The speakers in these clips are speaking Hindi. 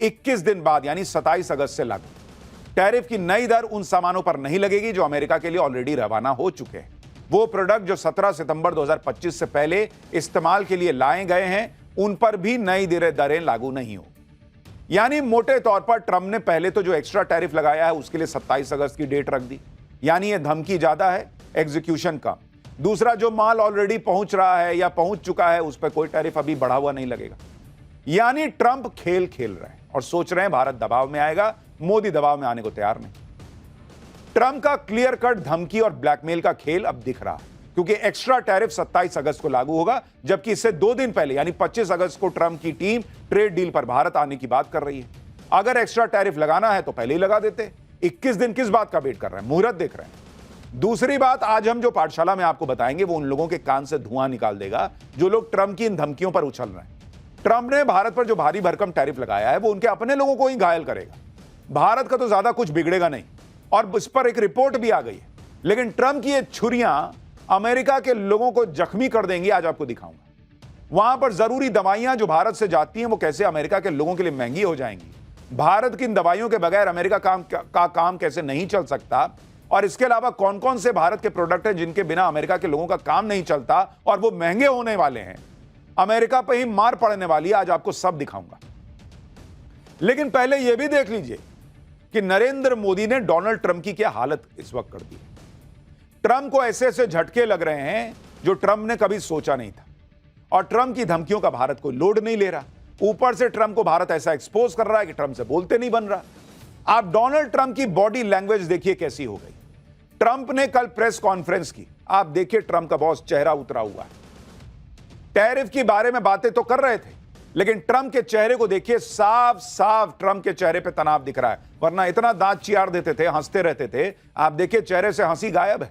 21 दिन बाद यानी 27 अगस्त से लागू। टैरिफ की नई दर उन सामानों पर नहीं लगेगी जो अमेरिका के लिए ऑलरेडी रवाना हो चुके हैं। वो प्रोडक्ट जो 17 सितंबर 2025 से पहले इस्तेमाल के लिए लाए गए हैं उन पर भी नई दरें लागू नहीं हो। यानी मोटे तौर पर ट्रंप ने पहले तो जो एक्स्ट्रा टैरिफ लगाया है उसके लिए 27 अगस्त की डेट रख दी, यानी ये धमकी ज्यादा है, एग्जीक्यूशन कम। दूसरा, जो माल ऑलरेडी पहुंच रहा है या पहुंच चुका है उस पर कोई टैरिफ अभी बढ़ा हुआ नहीं लगेगा। यानी ट्रंप खेल खेल रहे हैं और सोच रहे हैं भारत दबाव में आएगा, मोदी दबाव में आने को तैयार नहीं। ट्रंप का क्लियर कट धमकी और ब्लैकमेल का खेल अब दिख रहा है, क्योंकि एक्स्ट्रा टैरिफ 27 अगस्त को लागू होगा, जबकि इससे 2 दिन पहले यानी 25 अगस्त को ट्रंप की टीम ट्रेड डील पर भारत आने की बात कर रही है। अगर एक्स्ट्रा टैरिफ लगाना है तो पहले ही लगा देते। 21 दिन किस बात का वेट कर रहे हैं, मुहूर्त देख रहे हैं। दूसरी बात, आज हम जो पाठशाला में आपको बताएंगे वो उन लोगों के कान से धुआं निकाल देगा जो लोग ट्रंप की इन धमकियों पर उछल रहे हैं। ट्रंप ने भारत पर जो भारी भरकम टैरिफ लगाया है वो उनके अपने लोगों को ही घायल करेगा। भारत का तो ज्यादा कुछ बिगड़ेगा नहीं, और इस पर एक रिपोर्ट भी आ गई है। लेकिन ट्रंप की ये छुरियां अमेरिका के लोगों को जख्मी कर देंगी, आज आपको दिखाऊंगा। वहां पर जरूरी दवाइयां जो भारत से जाती हैं वो कैसे अमेरिका के लोगों के लिए महंगी हो जाएंगी। भारत की इन दवाइयों के बगैर अमेरिका का काम कैसे नहीं चल सकता, और इसके अलावा कौन कौन से भारत के प्रोडक्ट हैं जिनके बिना अमेरिका के लोगों का काम नहीं चलता और वो महंगे होने वाले हैं, अमेरिका पे ही मार पड़ने वाली है, आज आपको सब दिखाऊंगा। लेकिन पहले यह भी देख लीजिए कि नरेंद्र मोदी ने डोनाल्ड ट्रंप की क्या हालत इस वक्त कर दी। ट्रंप को ऐसे ऐसे झटके लग रहे हैं जो ट्रंप ने कभी सोचा नहीं था, और ट्रंप की धमकियों का भारत कोई लोड नहीं ले रहा। ऊपर से ट्रंप को भारत ऐसा एक्सपोज कर रहा है कि ट्रंप से बोलते नहीं बन रहा। आप डोनाल्ड ट्रंप की बॉडी लैंग्वेज देखिए कैसी हो गई। ट्रंप ने कल प्रेस कॉन्फ्रेंस की, आप देखिए ट्रंप का बॉस चेहरा उतरा हुआ है। टैरिफ के बारे में बातें तो कर रहे थे, लेकिन ट्रंप के चेहरे को देखिए, साफ साफ ट्रंप के चेहरे पे तनाव दिख रहा है। वरना इतना दांत चियार देते थे, हंसते रहते थे, आप देखिए चेहरे से हंसी गायब है।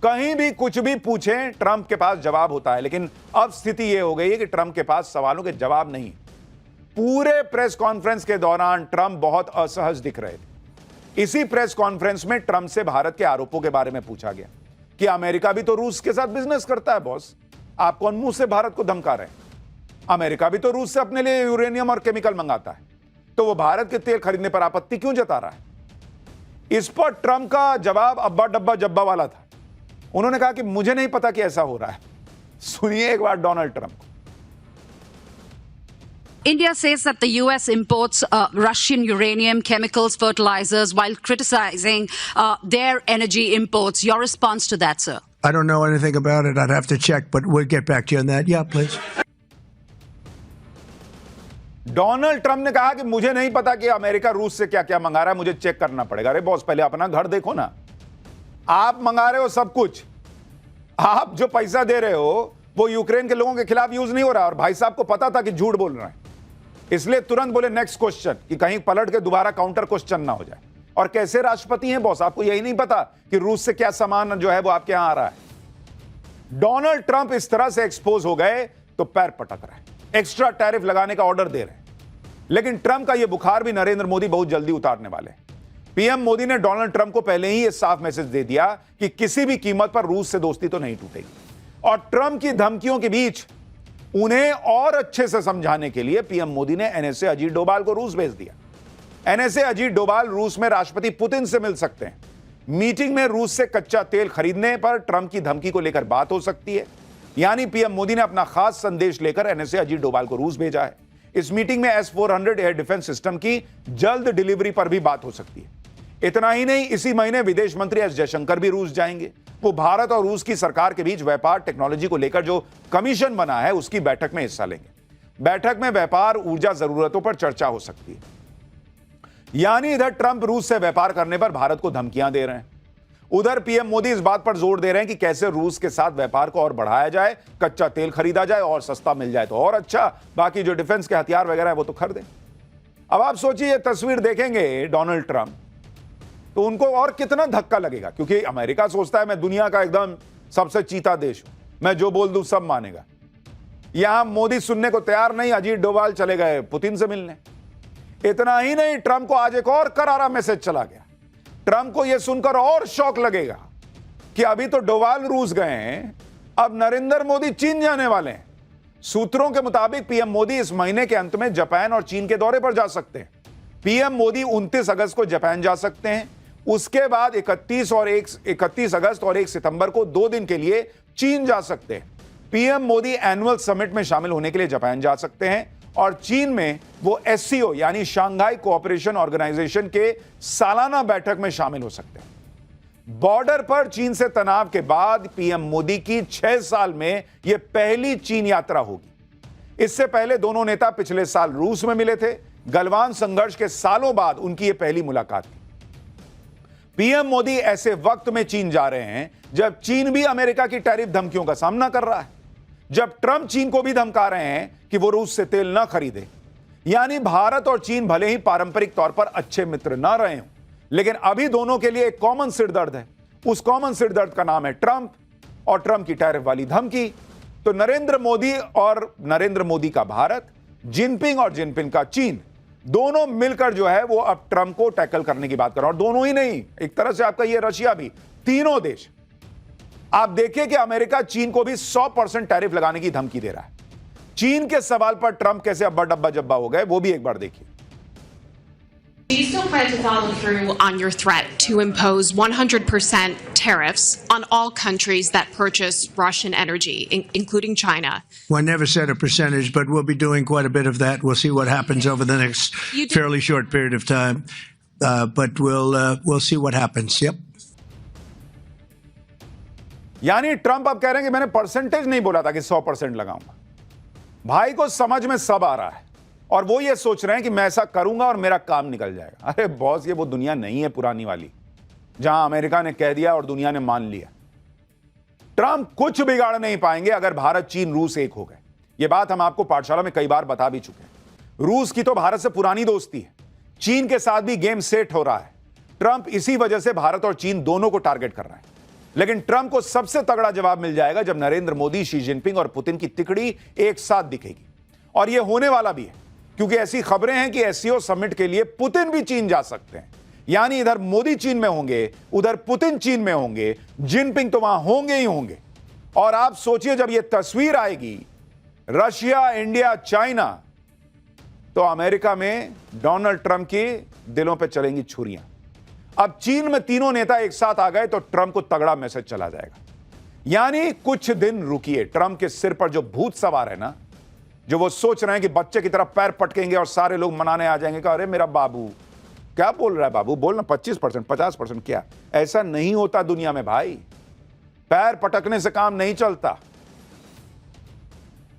कहीं भी कुछ भी पूछें ट्रंप के पास जवाब होता है, लेकिन अब स्थिति यह हो गई है कि ट्रंप के पास सवालों के जवाब नहीं। पूरे प्रेस कॉन्फ्रेंस के दौरान ट्रंप बहुत असहज दिख रहे थे। इसी प्रेस कॉन्फ्रेंस में ट्रंप से भारत के आरोपों के बारे में पूछा गया कि अमेरिका भी तो रूस के साथ बिजनेस करता है बॉस, आप कौन मुंह से भारत को धमका रहे हैं? अमेरिका भी तो रूस से अपने लिए यूरेनियम और केमिकल मंगाता है, तो वो भारत के तेल खरीदने पर आपत्ति क्यों जता रहा है? इस पर ट्रंप का जवाब अब्बा डब्बा जब्बा वाला था। उन्होंने कहा कि मुझे नहीं पता कि ऐसा हो रहा है। सुनिए एक बार डोनाल्ड ट्रंप को। India says that the US imports Russian uranium, chemicals, fertilizers, while criticizing their energy imports. Your response to that, sir? I don't know anything about it. I'd have to check, but we'll get back to you on that. Yeah, please. Donald Trump ने कहा कि मुझे नहीं पता कि अमेरिका रूस से क्या क्या मंगा रहा है, मुझे चेक करना पड़ेगा। अरे बॉस, पहले अपना घर देखो ना। आप मंगा रहे हो सब कुछ, आप जो पैसा दे रहे हो वो यूक्रेन के लोगों के खिलाफ यूज नहीं हो रहा, और भाई साहब को पता था कि झूठ बोल रहे हैं, इसलिए तुरंत बोले नेक्स्ट क्वेश्चन, कि कहीं पलट के दोबारा काउंटर क्वेश्चन ना हो जाए। और कैसे राष्ट्रपति हैं बॉस, आपको यही नहीं पता कि रूस से क्या सामान जो है वो आपके यहां आ रहा है? डोनाल्ड ट्रंप इस तरह से एक्सपोज हो गए तो पैर पटक रहे हैं, एक्स्ट्रा टैरिफ लगाने का ऑर्डर दे रहे हैं। लेकिन ट्रंप का यह बुखार भी नरेंद्र मोदी बहुत जल्दी उतारने वाले हैं। पीएम मोदी ने डोनाल्ड ट्रंप को पहले ही यह साफ मैसेज दे दिया कि किसी भी कीमत पर रूस से दोस्ती तो नहीं टूटेगी। और ट्रंप की धमकियों के बीच उन्हें और अच्छे से समझाने के लिए पीएम मोदी ने एनएसए अजीत डोभाल को रूस भेज दिया। एनएसए अजीत डोभाल रूस में राष्ट्रपति पुतिन से मिल सकते हैं। मीटिंग में रूस से कच्चा तेल खरीदने पर ट्रंप की धमकी को लेकर बात हो सकती है। यानी पीएम मोदी ने अपना खास संदेश लेकर एनएसए अजीत डोभाल को रूस भेजा है। इस मीटिंग में S-400 एयर डिफेंस सिस्टम की जल्द डिलीवरी पर भी बात हो सकती है। इतना ही नहीं, इसी महीने विदेश मंत्री एस जयशंकर भी रूस जाएंगे। वो भारत और रूस की सरकार के बीच व्यापार टेक्नोलॉजी को लेकर जो कमीशन बना है उसकी बैठक में हिस्सा लेंगे। बैठक में व्यापार, ऊर्जा जरूरतों पर चर्चा हो सकती है। यानी इधर ट्रंप रूस से व्यापार करने पर भारत को धमकियां दे रहे हैं, उधर पीएम मोदी इस बात पर जोर दे रहे हैं कि कैसे रूस के साथ व्यापार को और बढ़ाया जाए, कच्चा तेल खरीदा जाए और सस्ता मिल जाए तो और अच्छा, बाकी जो डिफेंस के हथियार वगैरह है वो तो खरीदें। अब आप सोचिए, ये तस्वीर देखेंगे डोनाल्ड ट्रंप तो उनको और कितना धक्का लगेगा, क्योंकि अमेरिका सोचता है मैं दुनिया का एकदम सबसे चीता देश हूं, मैं जो बोल दूं सब मानेगा। यहां मोदी सुनने को तैयार नहीं, अजीत डोभाल चले गए पुतिन से मिलने। इतना ही नहीं, ट्रंप को आज एक और करारा मैसेज चला गया। ट्रंप को यह सुनकर और शौक लगेगा कि अभी तो डोभाल रूस गए हैं, अब नरेंद्र मोदी चीन जाने वाले हैं। सूत्रों के मुताबिक पीएम मोदी इस महीने के अंत में जापान और चीन के दौरे पर जा सकते हैं। पीएम मोदी 29 अगस्त को जापान जा सकते हैं, उसके बाद 31 अगस्त और 1 सितंबर को 2 दिन के लिए चीन जा सकते हैं। पीएम मोदी एनुअल समिट में शामिल होने के लिए जापान जा सकते हैं और चीन में वो एससीओ यानी शांघाई कोऑपरेशन ऑर्गेनाइजेशन के सालाना बैठक में शामिल हो सकते हैं। बॉर्डर पर चीन से तनाव के बाद पीएम मोदी की 6 साल में यह पहली चीन यात्रा होगी। इससे पहले दोनों नेता पिछले साल रूस में मिले थे। गलवान संघर्ष के सालों बाद उनकी यह पहली मुलाकात थी। पीएम मोदी ऐसे वक्त में चीन जा रहे हैं जब चीन भी अमेरिका की टैरिफ धमकियों का सामना कर रहा है, जब ट्रंप चीन को भी धमका रहे हैं कि वो रूस से तेल ना खरीदे। यानी भारत और चीन भले ही पारंपरिक तौर पर अच्छे मित्र ना रहे हों, लेकिन अभी दोनों के लिए एक कॉमन सिरदर्द है। उस कॉमन सिरदर्द का नाम है ट्रंप और ट्रंप की टैरिफ वाली धमकी। तो नरेंद्र मोदी और नरेंद्र मोदी का भारत, जिनपिंग और जिनपिंग का चीन, दोनों मिलकर जो है वो अब ट्रंप को टैकल करने की बात कर रहे हैं। और दोनों ही नहीं, एक तरह से आपका ये रशिया भी, तीनों देश। आप देखिए कि अमेरिका चीन को भी 100% टैरिफ लगाने की धमकी दे रहा है। चीन के सवाल पर ट्रंप कैसे अब्बा डब्बा जब्बा हो गए, वो भी एक बार देखिए। Do you still plan to follow through on your threat to impose 100% tariffs on all countries that purchase Russian energy, including China? Well, I never said a percentage, but we'll be doing quite a bit of that. We'll see what happens over the next fairly short period of time, but we'll see what happens. Yep. यानी ट्रंप अब कह रहे हैं कि मैंने परसेंटेज नहीं बोला था कि 100% लगाऊंगा। भाई को समझ में सब आ रहा है और वो ये सोच रहे हैं कि मैं ऐसा करूंगा और मेरा काम निकल जाएगा। अरे बॉस, ये वो दुनिया नहीं है पुरानी वाली, जहां अमेरिका ने कह दिया और दुनिया ने मान लिया। ट्रंप कुछ बिगाड़ नहीं पाएंगे अगर भारत, चीन, रूस एक हो गए। ये बात हम आपको पाठशाला में कई बार बता भी चुके हैं। रूस की तो भारत से पुरानी दोस्ती है, चीन के साथ भी गेम सेट हो रहा है। ट्रंप इसी वजह से भारत और चीन दोनों को टारगेट कर रहे हैं। लेकिन ट्रंप को सबसे तगड़ा जवाब मिल जाएगा जब नरेंद्र मोदी, शी जिनपिंग और पुतिन की तिकड़ी एक साथ दिखेगी। और यह होने वाला भी है, क्योंकि ऐसी खबरें हैं कि एससीओ समिट के लिए पुतिन भी चीन जा सकते हैं। यानी इधर मोदी चीन में होंगे, उधर पुतिन चीन में होंगे, जिनपिंग तो वहां होंगे ही होंगे। और आप सोचिए जब यह तस्वीर आएगी रशिया, इंडिया, चाइना, तो अमेरिका में डोनाल्ड ट्रंप के दिलों पे चलेंगी छुरियां। अब चीन में तीनों नेता एक साथ आ गए तो ट्रंप को तगड़ा मैसेज चला जाएगा। यानी कुछ दिन रुकिए, ट्रंप के सिर पर जो भूत सवार है ना, जो वो सोच रहे हैं कि बच्चे की तरफ पैर पटकेंगे और सारे लोग मनाने आ जाएंगे कि अरे मेरा बाबू क्या बोल रहा है, बाबू बोलना 25%, 50%, क्या ऐसा नहीं होता दुनिया में भाई। पैर पटकने से काम नहीं चलता,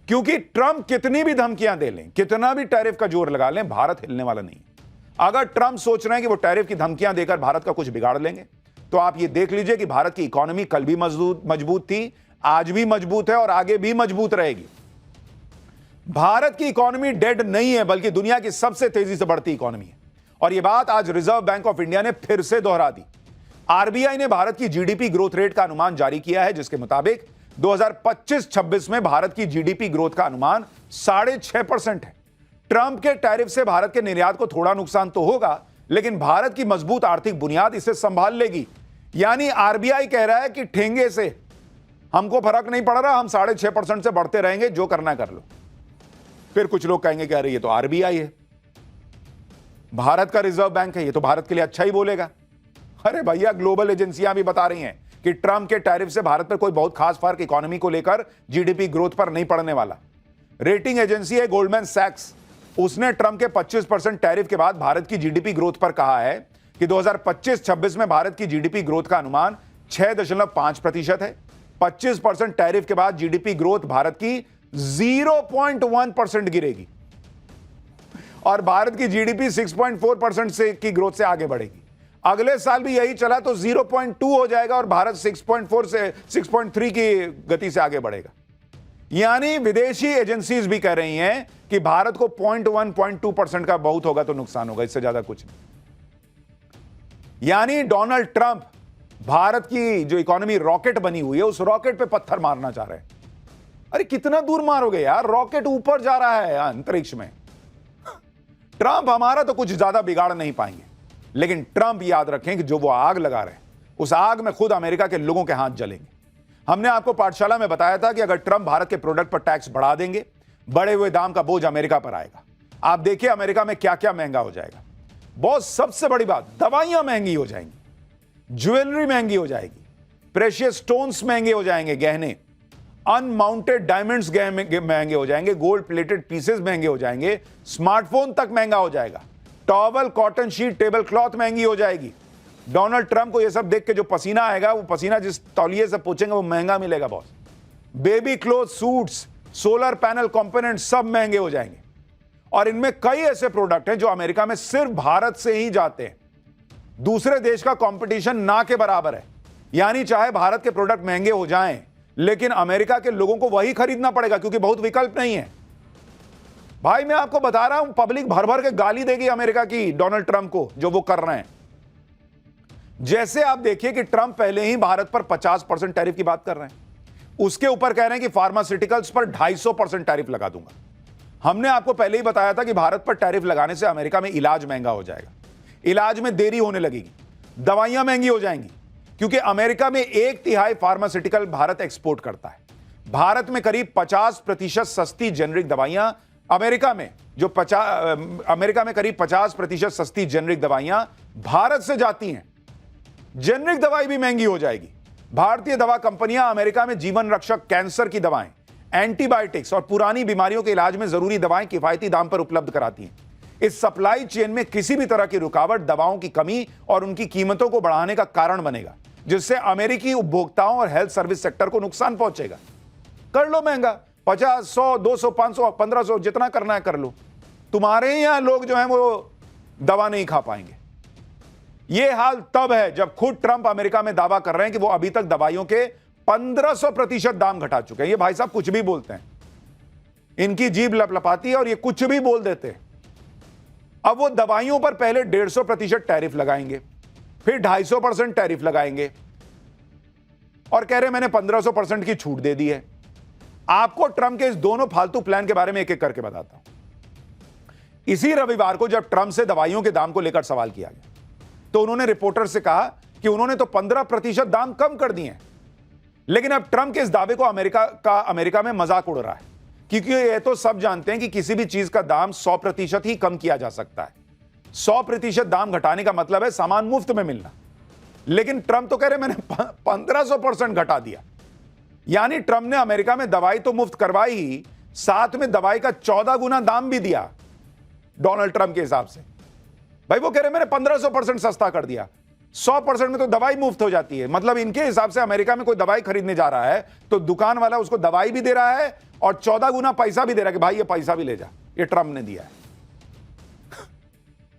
क्योंकि ट्रंप कितनी भी धमकियां दे लें, कितना भी टैरिफ का जोर लगा लें, भारत हिलने वाला नहीं। अगर ट्रंप सोच रहे हैं कि वो टैरिफ की धमकियां देकर भारत का कुछ बिगाड़ लेंगे, तो आप ये देख लीजिए कि भारत की इकोनॉमी कल भी मजबूत थी, आज भी मजबूत है और आगे भी मजबूत रहेगी। भारत की इकोनॉमी डेड नहीं है, बल्कि दुनिया की सबसे तेजी से बढ़ती इकोनॉमी है। और यह बात आज रिजर्व बैंक ऑफ इंडिया ने फिर से दोहरा दी। आरबीआई ने भारत की जीडीपी ग्रोथ रेट का अनुमान जारी किया है, जिसके मुताबिक 2025-26 में भारत की जीडीपी ग्रोथ का अनुमान 6.5% है। ट्रंप के टैरिफ से भारत के निर्यात को थोड़ा नुकसान तो होगा, लेकिन भारत की मजबूत आर्थिक बुनियाद इसे संभाल लेगी। यानी आरबीआई कह रहा है कि ठेंगे से हमको फर्क नहीं पड़ रहा, हम 6.5% से बढ़ते रहेंगे, जो करना कर लो। फिर कुछ लोग कहेंगे कि अरे ये तो आरबीआई है, भारत का रिजर्व बैंक है, ये तो भारत के लिए अच्छा ही बोलेगा। अरे भैया, ग्लोबल एजेंसियां भी बता रही हैं कि ट्रंप के टैरिफ से भारत पर कोई बहुत खास फर्क इकोनॉमी को लेकर जीडीपी ग्रोथ पर नहीं पड़ने वाला। रेटिंग एजेंसी है गोल्डमैन सैक्स, उसने ट्रंप के 25% टैरिफ के बाद भारत की जीडीपी ग्रोथ पर कहा है कि 2025-26 में भारत की जीडीपी ग्रोथ का अनुमान 6.5% है। 25% टैरिफ के बाद जीडीपी ग्रोथ भारत की 0.1% गिरेगी और भारत की जीडीपी 6.4% से की ग्रोथ से आगे बढ़ेगी। अगले साल भी यही चला तो 0.2 हो जाएगा और भारत 6.4 से 6.3 की गति से आगे बढ़ेगा। यानी विदेशी एजेंसीज भी कह रही हैं कि भारत को 0.1-0.2% का बहुत होगा तो नुकसान होगा, इससे ज्यादा कुछ नहीं। यानी डोनाल्ड ट्रंप भारत की जो इकोनॉमी रॉकेट बनी हुई है, उस रॉकेट पे पत्थर मारना चाह रहे हैं। अरे कितना दूर मारोगे यार, रॉकेट ऊपर जा रहा है अंतरिक्ष में। ट्रंप हमारा तो कुछ ज्यादा बिगाड़ नहीं पाएंगे, लेकिन ट्रंप याद रखें कि जो वो आग लगा रहे हैं, उस आग में खुद अमेरिका के लोगों के हाथ जलेंगे। हमने आपको पाठशाला में बताया था कि अगर ट्रंप भारत के प्रोडक्ट पर टैक्स बढ़ा देंगे बढ़े हुए दाम का बोझ अमेरिका पर आएगा। आप देखिए अमेरिका में क्या क्या महंगा हो जाएगा। बहुत सबसे बड़ी बात, दवाइयां महंगी हो जाएंगी, ज्वेलरी महंगी हो जाएगी, प्रेशियस स्टोन्स महंगे हो जाएंगे, गहने, अनमाउंटेड डायमंड्स महंगे हो जाएंगे, गोल्ड प्लेटेड पीसेस महंगे हो जाएंगे, स्मार्टफोन तक महंगा हो जाएगा, towel, cotton sheet, table cloth महंगी हो जाएगी। डोनाल्ड ट्रंप को यह सब देख के जो पसीना आएगा, वो पसीना जिस तौलिए से पोंछेंगे वो महंगा मिलेगा boss. Baby cloth, suits, solar panel component सब महंगे हो जाएंगे। और इनमें कई ऐसे प्रोडक्ट हैं जो अमेरिका में सिर्फ भारत से ही जाते हैं। दूसरे देश का कंपटीशन ना के बराबर है। यानी चाहे भारत के प्रोडक्ट महंगे हो जाएं, लेकिन अमेरिका के लोगों को वही खरीदना पड़ेगा क्योंकि बहुत विकल्प नहीं है। भाई मैं आपको बता रहा हूं, पब्लिक भर भर के गाली देगी अमेरिका की डोनाल्ड ट्रंप को जो वो कर रहे हैं। जैसे आप देखिए कि ट्रंप पहले ही भारत पर 50% टैरिफ की बात कर रहे हैं, उसके ऊपर कह रहे हैं कि फार्मास्यूटिकल्स पर 250% टैरिफ लगा दूंगा। हमने आपको पहले ही बताया था कि भारत पर टैरिफ लगाने से अमेरिका में इलाज महंगा हो जाएगा, इलाज में देरी होने लगेगी, दवाइयां महंगी हो जाएंगी, क्योंकि अमेरिका में 1/3 फार्मास्यूटिकल भारत एक्सपोर्ट करता है। भारत में करीब 50% सस्ती जेनरिक दवाइयां अमेरिका में करीब 50% सस्ती जेनरिक दवाइयां भारत से जाती हैं। जेनरिक दवाई भी महंगी हो जाएगी। भारतीय दवा कंपनियां अमेरिका में जीवन रक्षक, कैंसर की दवाएं, एंटीबायोटिक्स और पुरानी बीमारियों के इलाज में जरूरी दवाएं किफायती दाम पर उपलब्ध कराती हैं। इस सप्लाई चेन में किसी भी तरह की रुकावट दवाओं की कमी और उनकी कीमतों को बढ़ाने का कारण बनेगा, जिससे अमेरिकी उपभोक्ताओं और हेल्थ सर्विस सेक्टर को नुकसान पहुंचेगा। कर लो महंगा, 50, 100, 200, 500, 1500 जितना करना है कर लो। तुम्हारे यहां लोग जो हैं वो दवा नहीं खा पाएंगे। यह हाल तब है जब खुद ट्रंप अमेरिका में दावा कर रहे हैं कि वो अभी तक दवाइयों के 1500% दाम घटा चुके हैं। ये भाई साहब कुछ भी बोलते हैं, इनकी जीभ लपलपाती है और ये कुछ भी बोल देते हैं। अब वो दवाइयों पर पहले 150% टैरिफ लगाएंगे, फिर 250% टैरिफ लगाएंगे और कह रहे मैंने 1500% की छूट दे दी है। आपको ट्रंप के इस दोनों फालतू प्लान के बारे में एक एक करके बताता हूं। इसी रविवार को जब ट्रंप से दवाइयों के दाम को लेकर सवाल किया गया तो उन्होंने रिपोर्टर से कहा कि उन्होंने तो 15% दाम कम कर दिए हैं। लेकिन अब ट्रंप के इस दावे को अमेरिका में मजाक उड़ रहा है, क्योंकि ये तो सब जानते हैं कि किसी भी चीज का दाम 100% ही कम किया जा सकता है। 100% दाम घटाने का मतलब है सामान मुफ्त में मिलना। लेकिन ट्रंप तो कह रहे मैंने 1500% घटा दिया। यानी ट्रंप ने अमेरिका में दवाई तो मुफ्त करवाई ही, साथ में दवाई का 14 गुना दाम भी दिया डोनाल्ड ट्रंप के हिसाब से। भाई वो कह रहे मैंने 1500% सस्ता कर दिया। 100% में तो दवाई मुफ्त हो जाती है। मतलब इनके हिसाब से अमेरिका में कोई दवाई खरीदने जा रहा है तो दुकान वाला उसको दवाई भी दे रहा है और 14 गुना पैसा भी दे रहा है कि भाई ये पैसा भी ले जा, ये ट्रंप ने दिया है।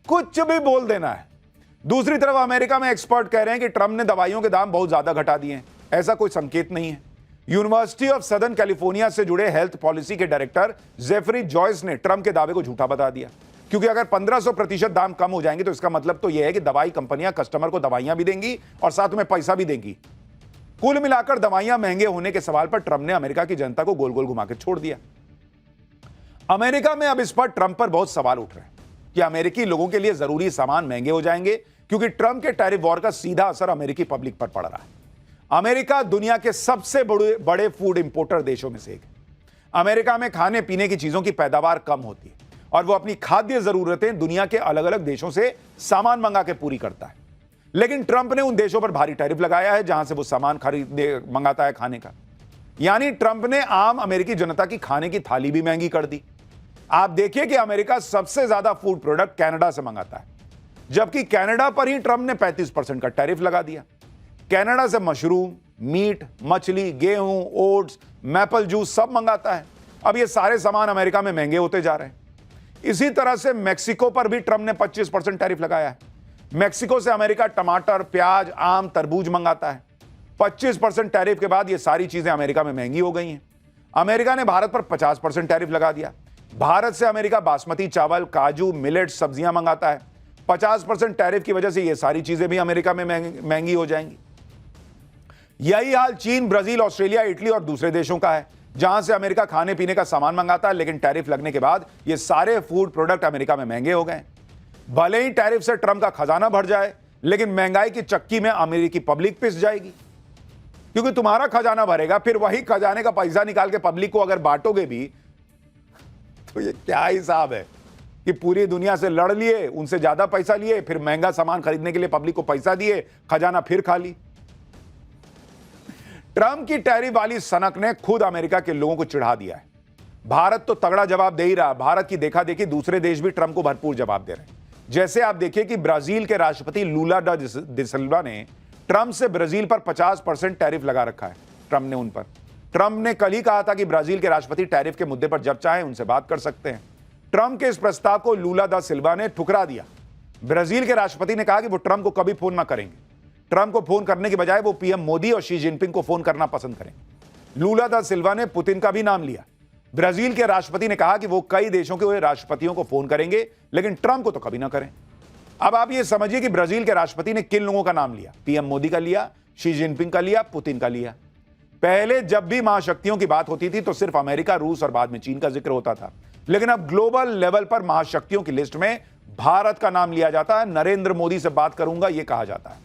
कुछ भी बोल देना है। दूसरी तरफ अमेरिका में एक्सपर्ट कह रहे हैं कि ट्रंप ने दवाइयों के दाम बहुत ज्यादा घटा दिए हैं। ऐसा कोई संकेत नहीं है। यूनिवर्सिटी ऑफ सदर्न कैलिफोर्निया से जुड़े हेल्थ पॉलिसी के डायरेक्टर जेफरी जॉयस ने ट्रंप के दावे को झूठा बता दिया, क्योंकि अगर 1500% दाम कम हो जाएंगे तो इसका मतलब तो यह है कि दवाई कंपनियां कस्टमर को दवाइयां भी देंगी और साथ में पैसा भी देंगी। कुल मिलाकर दवाइयां महंगे होने के सवाल पर ट्रंप ने अमेरिका की जनता को गोल गोल घुमा के छोड़ दिया। अमेरिका में अब इस पर ट्रंप पर बहुत सवाल उठ रहे हैं कि अमेरिकी लोगों के लिए जरूरी सामान महंगे हो जाएंगे, क्योंकि ट्रंप के टैरिफ वॉर का सीधा असर अमेरिकी पब्लिक पर पड़ रहा है। अमेरिका दुनिया के सबसे बड़े फूड इंपोर्टर देशों में से एक है। अमेरिका में खाने पीने की चीजों की पैदावार कम होती है और वो अपनी खाद्य जरूरतें दुनिया के अलग अलग देशों से सामान मंगा के पूरी करता है। लेकिन ट्रंप ने उन देशों पर भारी टैरिफ लगाया है जहां से वो सामान मंगाता है खाने का। यानी ट्रंप ने आम अमेरिकी जनता की खाने की थाली भी महंगी कर दी। आप देखिए कि अमेरिका सबसे ज्यादा फूड प्रोडक्ट कनाडा से मंगाता है, जबकि कनाडा पर ही ट्रंप ने 35% का टैरिफ लगा दिया। कनाडा से मशरूम, मीट, मछली, गेहूं, ओट्स, मैपल जूस सब मंगाता है। अब ये सारे सामान अमेरिका में महंगे होते जा रहे हैं। इसी तरह से मेक्सिको पर भी ट्रंप ने 25% टैरिफ लगाया है। मेक्सिको से अमेरिका टमाटर, प्याज, आम, तरबूज मंगाता है। 25% टैरिफ के बाद ये सारी चीजें अमेरिका में महंगी हो गई हैं। अमेरिका ने भारत पर 50% टैरिफ लगा दिया। भारत से अमेरिका बासमती चावल, काजू, मिलेट, सब्जियां मंगाता है। 50% टैरिफ की वजह से ये सारी चीजें भी अमेरिका में महंगी हो जाएंगी। यही हाल चीन, ब्राजील, ऑस्ट्रेलिया, इटली और दूसरे देशों का है, जहां से अमेरिका खाने पीने का सामान मंगाता है, लेकिन टैरिफ लगने के बाद ये सारे फूड प्रोडक्ट अमेरिका में महंगे हो गए। भले ही टैरिफ से ट्रंप का खजाना भर जाए, लेकिन महंगाई की चक्की में अमेरिकी पब्लिक पिस जाएगी, क्योंकि तुम्हारा खजाना भरेगा, फिर वही खजाने का पैसा निकाल के पब्लिक को अगर बांटोगे भी तो ये क्या हिसाब है कि पूरी दुनिया से लड़ लिए, उनसे ज्यादा पैसा लिए, फिर महंगा सामान खरीदने के लिए पब्लिक को पैसा दिए, खजाना फिर खाली। ट्रंप की टैरिफ वाली सनक ने खुद अमेरिका के लोगों को चिढ़ा दिया है। भारत तो तगड़ा जवाब दे ही रहा। भारत की देखा देखी दूसरे देश भी ट्रंप को भरपूर जवाब दे रहे हैं। जैसे आप देखिए कि ब्राजील के राष्ट्रपति लूला डा सिल्वा ने ट्रंप से ब्राजील पर 50% टैरिफ लगा रखा है। ट्रंप ने उन पर, ट्रंप ने कल ही कहा था कि ब्राजील के राष्ट्रपति टैरिफ के मुद्दे पर जब चाहे उनसे बात कर सकते हैं। ट्रंप के इस प्रस्ताव को लूला दा सिल्वा ने ठुकरा दिया। ब्राजील के राष्ट्रपति ने कहा कि वो ट्रंप को कभी फोन ना करेंगे। ट्रंप को फोन करने के बजाय वो पीएम मोदी और शी जिनपिंग को फोन करना पसंद करेंगे। लूला दा सिल्वा ने पुतिन का भी नाम लिया। ब्राजील के राष्ट्रपति ने कहा कि वो कई देशों के राष्ट्रपतियों को फोन करेंगे, लेकिन ट्रंप को तो कभी ना करें। अब आप ये समझिए कि ब्राजील के राष्ट्रपति ने किन लोगों का नाम लिया। पीएम मोदी का लिया, शी जिनपिंग का लिया, पुतिन का लिया। पहले जब भी महाशक्तियों की बात होती थी तो सिर्फ अमेरिका, रूस और बाद में चीन का जिक्र होता था, लेकिन अब ग्लोबल लेवल पर महाशक्तियों की लिस्ट में भारत का नाम लिया जाता है। नरेंद्र मोदी से बात करूंगा, यह कहा जाता है।